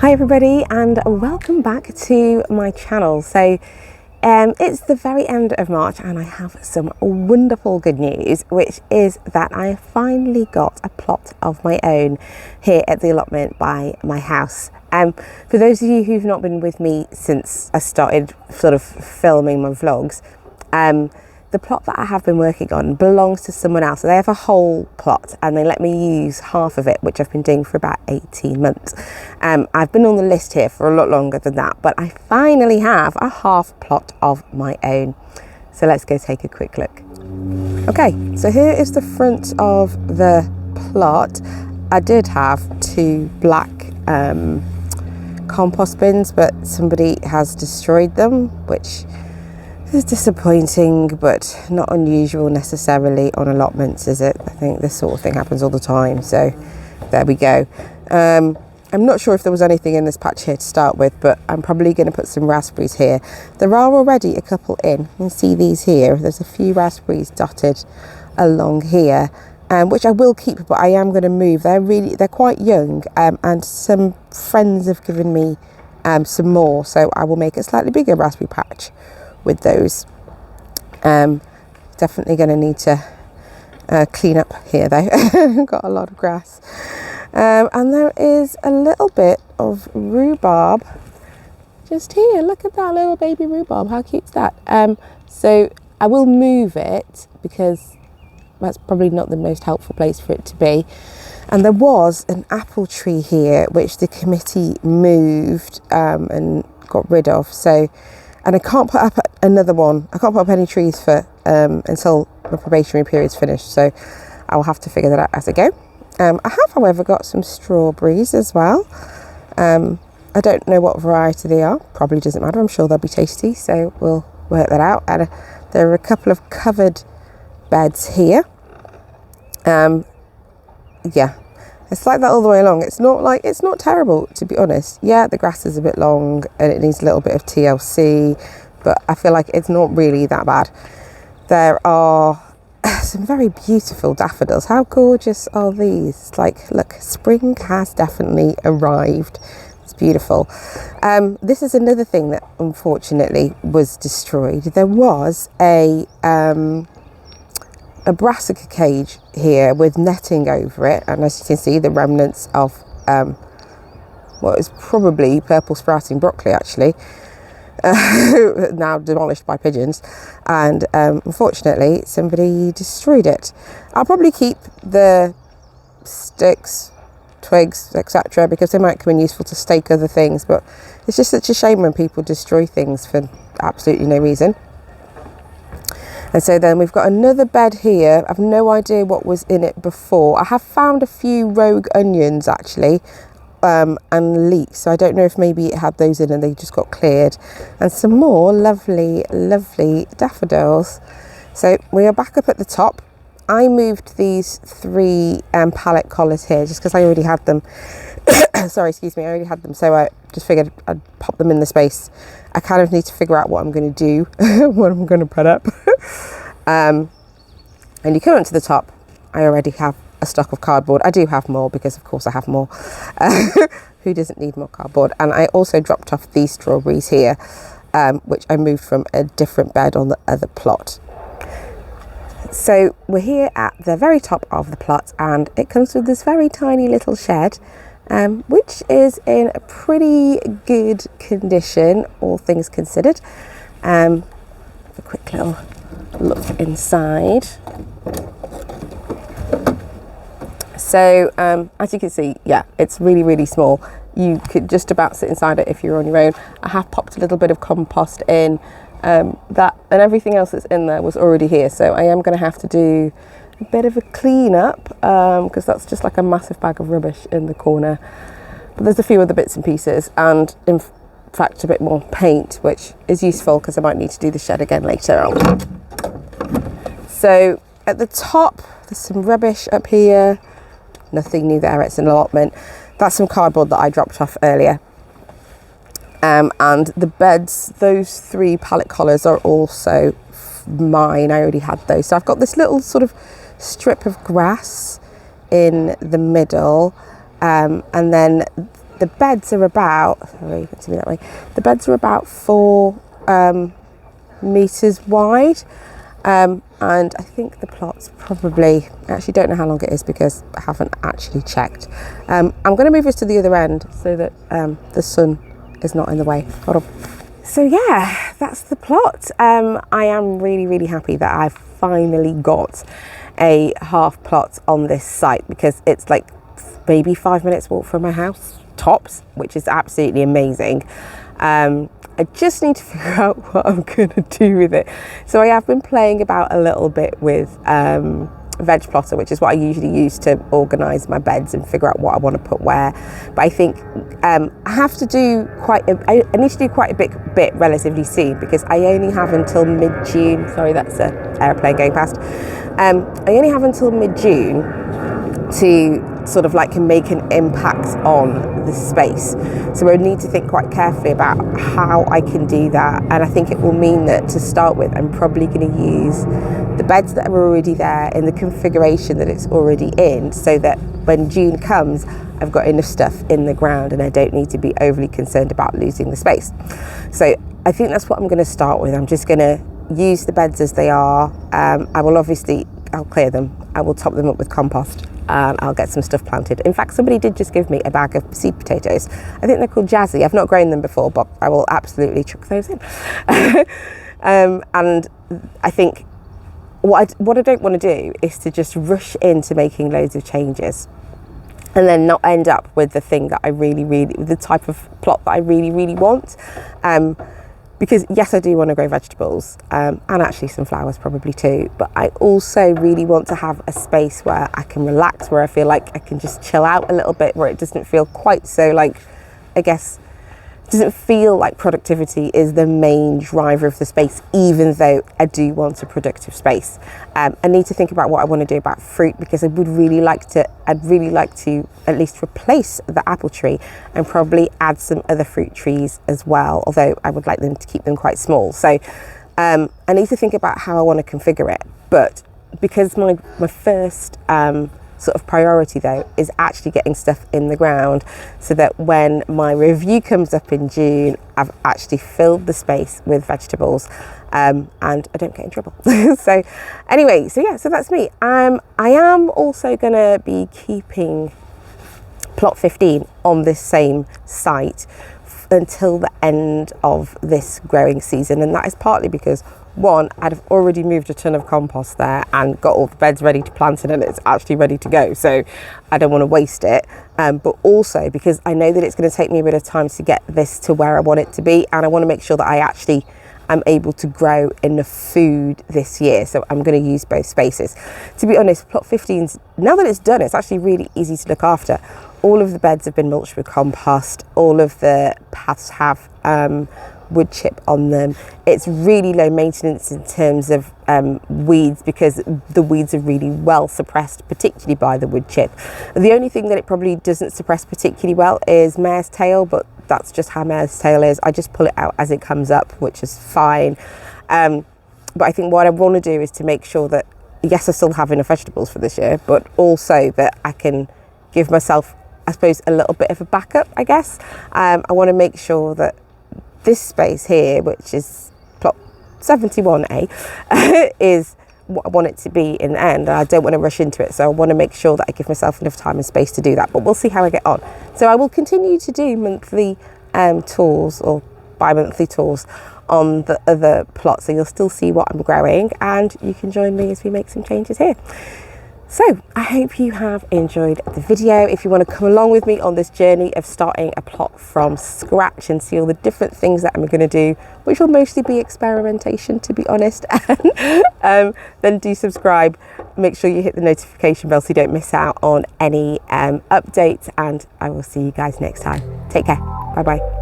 Hi everybody and welcome back to my channel. So it's the very end of March and I have some wonderful good news, which is that I finally got a plot of my own here at the allotment by my house. For those of you who've not been with me since I started sort of filming my vlogs, the plot that I have been working on belongs to someone else. So they have a whole plot and they let me use half of it, which I've been doing for about 18 months. I've been on the list here for a lot longer than that, but I finally have a half plot of my own. So let's go take a quick look. Okay, so here is the front of the plot. I did have two black compost bins, but somebody has destroyed them, which is disappointing, but not unusual necessarily on allotments, is it? I think this sort of thing happens all the time, so there we go. I'm not sure if there was anything in this patch here to start with, but I'm probably going to put some raspberries here. There are already a couple in. You can see these here. There's a few raspberries dotted along here, which I will keep, but I am going to move. They're quite young, and some friends have given me some more, so I will make a slightly bigger raspberry patch with those. Definitely going to need to clean up here though. I've got a lot of grass, and there is a little bit of rhubarb just here. Look at that little baby rhubarb, how cute is that? So I will move it because that's probably not the most helpful place for it to be. And there was an apple tree here which the committee moved and got rid of, so and I can't put up another one. I can't put up any trees for until the probationary period's finished, so I will have to figure that out as I go. I have, however, got some strawberries as well. I don't know what variety they are. Probably doesn't matter. I'm sure they'll be tasty, so we'll work that out. And there are a couple of covered beds here. Yeah. It's like that all the way along. It's not terrible, to be honest. Yeah, the grass is a bit long and it needs a little bit of TLC, but I feel like it's not really that bad. There are some very beautiful daffodils. How gorgeous are these? Like, look, spring has definitely arrived. It's beautiful. This is another thing that unfortunately was destroyed. There was a brassica cage here with netting over it, and as you can see, the remnants of what is probably purple sprouting broccoli, actually, now demolished by pigeons, and unfortunately somebody destroyed it. I'll probably keep the sticks, twigs, etc., because they might come in useful to stake other things, but it's just such a shame when people destroy things for absolutely no reason. And so then we've got another bed here. I've no idea what was in it before. I have found a few rogue onions actually, and leeks. So I don't know if maybe it had those in and they just got cleared. And some more lovely, lovely daffodils. So we are back up at the top. I moved these three pallet collars here just because I already had them. Sorry, excuse me, I already had them. So I just figured I'd pop them in the space. I kind of need to figure out what I'm going to do, what I'm going to put up. And you come up to the top. I already have a stock of cardboard. I do have more because of course I have more. Who doesn't need more cardboard? And I also dropped off these strawberries here, which I moved from a different bed on the other plot. So we're here at the very top of the plot, and it comes with this very tiny little shed, which is in a pretty good condition, all things considered. A quick little look inside. So as you can see, yeah, it's really, really small. You could just about sit inside it if you're on your own. I have popped a little bit of compost in. That and everything else that's in there was already here, so I am going to have to do a bit of a clean up, because that's just like a massive bag of rubbish in the corner. But there's a few other bits and pieces, and in fact a bit more paint, which is useful because I might need to do the shed again later on. So at the top there's some rubbish up here. Nothing new there, it's an allotment. That's some cardboard that I dropped off earlier. And the beds, those three pallet collars are also mine. I already had those. So I've got this little sort of strip of grass in the middle, and then the beds are about, sorry, you can see me that way. The beds are about 4 meters wide. And I think the plot's probably, I actually don't know how long it is because I haven't actually checked. I'm going to move this to the other end so that the sun is not in the way. Hold on. So yeah, that's the plot. I am really, really happy that I've finally got a half plot on this site, because it's like maybe 5 minutes walk from my house, tops, which is absolutely amazing. I just need to figure out what I'm going to do with it. So I have been playing about a little bit with Veg Plotter, which is what I usually use to organise my beds and figure out what I want to put where. But I think I have to do I need to do quite a bit relatively soon, because I only have until mid-June. Sorry, that's an aeroplane going past. I only have until mid-June to sort of like make an impact on the space. So I need to think quite carefully about how I can do that. And I think it will mean that to start with, I'm probably going to use the beds that are already there in the configuration that it's already in, so that when June comes, I've got enough stuff in the ground and I don't need to be overly concerned about losing the space. So I think that's what I'm going to start with. I'm just going to use the beds as they are. I'll clear them. I will top them up with compost, and I'll get some stuff planted. In fact, somebody did just give me a bag of seed potatoes. I think they're called Jazzy. I've not grown them before, but I will absolutely chuck those in. And I think what I don't want to do is to just rush into making loads of changes and then not end up with the thing that I the type of plot that I really, really want. Because yes, I do want to grow vegetables, and actually some flowers probably too, but I also really want to have a space where I can relax, where I feel like I can just chill out a little bit, where it doesn't feel quite so like, I guess, it doesn't feel like productivity is the main driver of the space, even though I do want a productive space. I need to think about what I want to do about fruit, because I'd really like to at least replace the apple tree and probably add some other fruit trees as well, although I would like them to keep them quite small. So I need to think about how I want to configure it. But because my first sort of priority though is actually getting stuff in the ground, so that when my review comes up in June, I've actually filled the space with vegetables, and I don't get in trouble. So anyway, so that's me. I am also going to be keeping plot 15 on this same site until the end of this growing season, and that is partly because, one, I'd have already moved a ton of compost there and got all the beds ready to plant in, and it's actually ready to go, so I don't want to waste it, but also because I know that it's going to take me a bit of time to get this to where I want it to be, and I want to make sure that I actually am able to grow enough food this year, so I'm going to use both spaces. To be honest, plot 15's, now that it's done, it's actually really easy to look after. All of the beds have been mulched with compost, all of the paths have wood chip on them. It's really low maintenance in terms of weeds, because the weeds are really well suppressed, particularly by the wood chip. The only thing that it probably doesn't suppress particularly well is mare's tail, but that's just how mare's tail is. I just pull it out as it comes up, which is fine. But I think what I want to do is to make sure that, yes, I still have enough vegetables for this year, but also that I can give myself, I suppose, a little bit of a backup, I guess. I want to make sure that this space here, which is plot 71A, is what I want it to be in the end. I don't want to rush into it, so I want to make sure that I give myself enough time and space to do that, but we'll see how I get on. So I will continue to do monthly tours or bi-monthly tours on the other plots, so you'll still see what I'm growing, and you can join me as we make some changes here. So I hope you have enjoyed the video. If you want to come along with me on this journey of starting a plot from scratch and see all the different things that I'm going to do, which will mostly be experimentation, to be honest, then do subscribe. Make sure you hit the notification bell so you don't miss out on any updates, and I will see you guys next time. Take care. Bye bye.